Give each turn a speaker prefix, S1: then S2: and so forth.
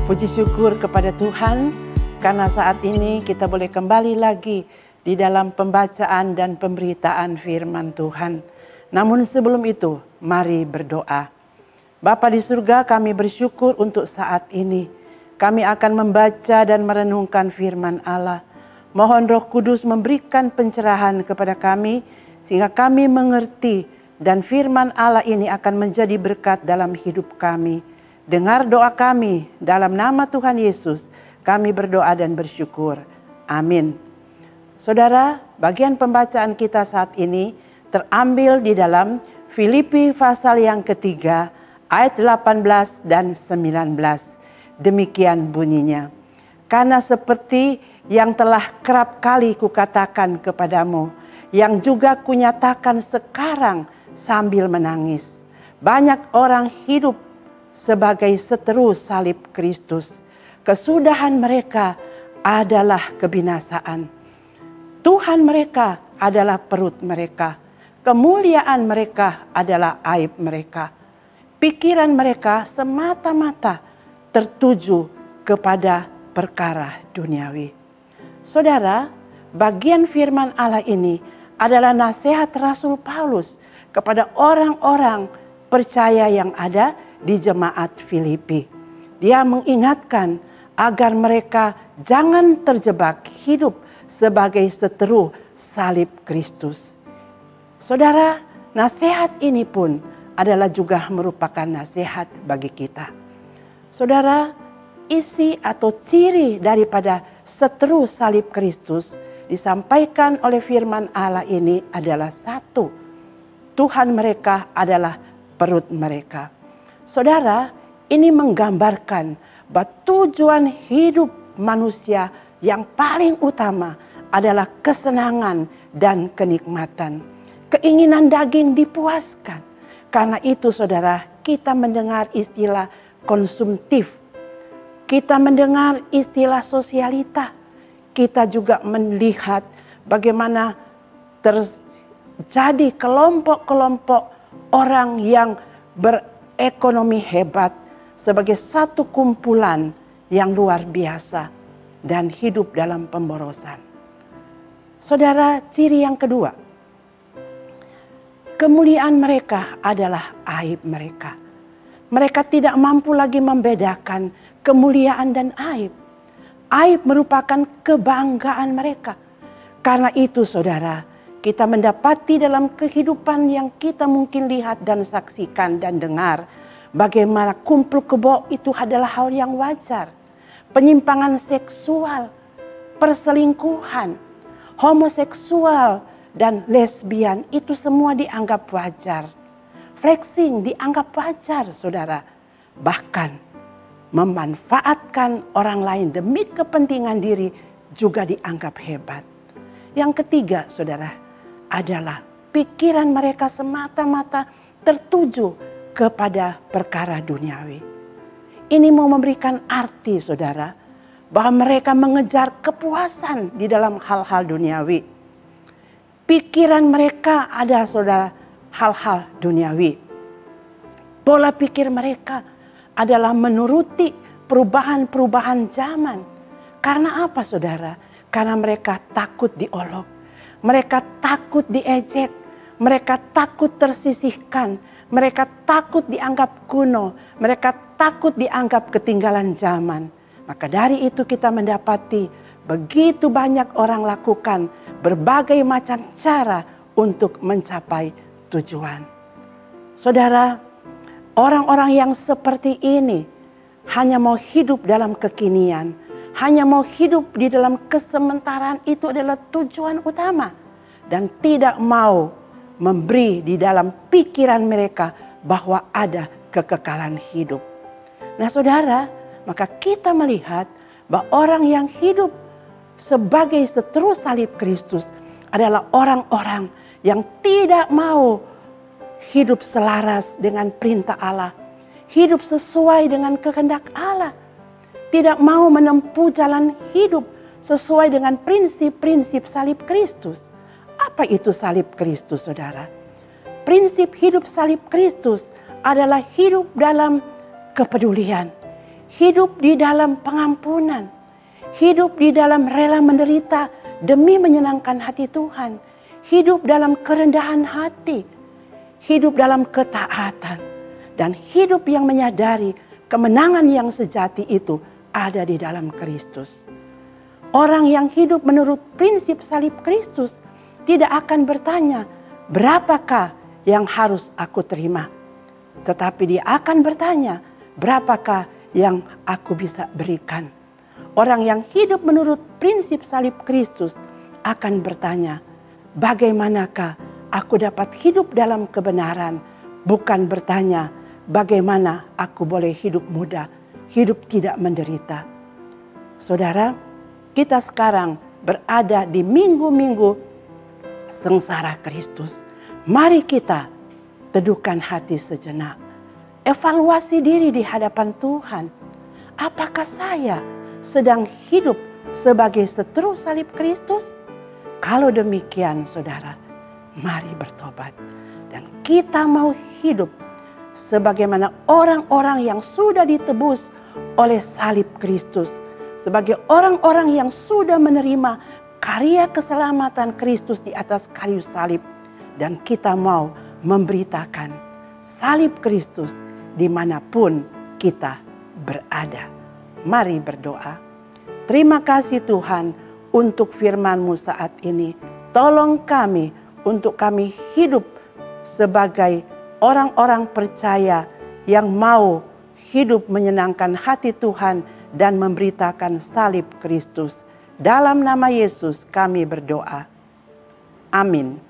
S1: Puji syukur kepada Tuhan karena saat ini kita boleh kembali lagi di dalam pembacaan dan pemberitaan firman Tuhan. Namun sebelum itu, mari berdoa. Bapa di surga, kami bersyukur untuk saat ini. Kami akan membaca dan merenungkan firman Allah. Mohon Roh Kudus memberikan pencerahan kepada kami sehingga kami mengerti dan firman Allah ini akan menjadi berkat dalam hidup kami. Dengar doa kami dalam nama Tuhan Yesus. Kami berdoa dan bersyukur. Amin. Saudara, bagian pembacaan kita saat ini terambil di dalam Filipi pasal yang ketiga ayat 18 dan 19. Demikian bunyinya. Karena seperti yang telah kerap kali kukatakan kepadamu, yang juga kunyatakan sekarang sambil menangis. Banyak orang hidup sebagai seteru salib Kristus. Kesudahan mereka adalah kebinasaan. Tuhan mereka adalah perut mereka. Kemuliaan mereka adalah aib mereka. Pikiran mereka semata-mata tertuju kepada perkara duniawi. Saudara, bagian firman Allah ini adalah nasihat Rasul Paulus kepada orang-orang percaya yang ada di jemaat Filipi. Dia mengingatkan agar mereka jangan terjebak hidup sebagai seteru salib Kristus. Saudara, nasihat ini pun adalah juga merupakan nasihat bagi kita. Saudara, isi atau ciri daripada seteru salib Kristus disampaikan oleh firman Allah ini adalah satu. Tuhan mereka adalah perut mereka. Saudara, ini menggambarkan bahwa tujuan hidup manusia yang paling utama adalah kesenangan dan kenikmatan. Keinginan daging dipuaskan. Karena itu saudara, kita mendengar istilah konsumtif. Kita mendengar istilah sosialita. Kita juga melihat bagaimana terjadi kelompok-kelompok orang yang berekonomi hebat sebagai satu kumpulan yang luar biasa dan hidup dalam pemborosan. Saudara, ciri yang kedua, kemuliaan mereka adalah aib mereka. Mereka tidak mampu lagi membedakan kemuliaan dan aib. Aib merupakan kebanggaan mereka. Karena itu saudara, kita mendapati dalam kehidupan yang kita mungkin lihat dan saksikan dan dengar, bagaimana kumpul kebo itu adalah hal yang wajar. Penyimpangan seksual, perselingkuhan, homoseksual, dan lesbian itu semua dianggap wajar. Flexing dianggap wajar, saudara. Bahkan memanfaatkan orang lain demi kepentingan diri juga dianggap hebat. Yang ketiga, saudara, adalah pikiran mereka semata-mata tertuju kepada perkara duniawi. Ini mau memberikan arti, saudara, bahwa mereka mengejar kepuasan di dalam hal-hal duniawi. Pikiran mereka ada, saudara, hal-hal duniawi. Pola pikir mereka adalah menuruti perubahan-perubahan zaman. Karena apa, saudara? Karena mereka takut diolok. Mereka takut diejek, mereka takut tersisihkan, mereka takut dianggap kuno, mereka takut dianggap ketinggalan zaman. Maka dari itu kita mendapati begitu banyak orang lakukan berbagai macam cara untuk mencapai tujuan. Saudara, orang-orang yang seperti ini hanya mau hidup dalam kekinian, hanya mau hidup di dalam kesementaraan, itu adalah tujuan utama. Dan tidak mau memberi di dalam pikiran mereka bahwa ada kekekalan hidup. Nah saudara, maka kita melihat bahwa orang yang hidup sebagai seteru salib Kristus adalah orang-orang yang tidak mau hidup selaras dengan perintah Allah. Hidup sesuai dengan kehendak Allah. Tidak mau menempuh jalan hidup sesuai dengan prinsip-prinsip salib Kristus. Apa itu salib Kristus, saudara? Prinsip hidup salib Kristus adalah hidup dalam kepedulian, hidup di dalam pengampunan, hidup di dalam rela menderita demi menyenangkan hati Tuhan, hidup dalam kerendahan hati, hidup dalam ketaatan, dan hidup yang menyadari kemenangan yang sejati itu ada di dalam Kristus. Orang yang hidup menurut prinsip salib Kristus tidak akan bertanya, berapakah yang harus aku terima? Tetapi dia akan bertanya, berapakah yang aku bisa berikan? Orang yang hidup menurut prinsip salib Kristus akan bertanya, bagaimanakah aku dapat hidup dalam kebenaran? Bukan bertanya, bagaimana aku boleh hidup mudah, hidup tidak menderita. Saudara, kita sekarang berada di minggu-minggu sengsara Kristus. Mari kita teduhkan hati sejenak. Evaluasi diri di hadapan Tuhan. Apakah saya sedang hidup sebagai seteru salib Kristus? Kalau demikian, saudara, mari bertobat. Dan kita mau hidup sebagaimana orang-orang yang sudah ditebus oleh salib Kristus. Sebagai orang-orang yang sudah menerima karya keselamatan Kristus di atas kayu salib. Dan kita mau memberitakan salib Kristus dimanapun kita berada. Mari berdoa. Terima kasih Tuhan untuk firman-Mu saat ini. Tolong kami untuk kami hidup sebagai orang-orang percaya yang mau hidup menyenangkan hati Tuhan dan memberitakan salib Kristus. Dalam nama Yesus kami berdoa. Amin.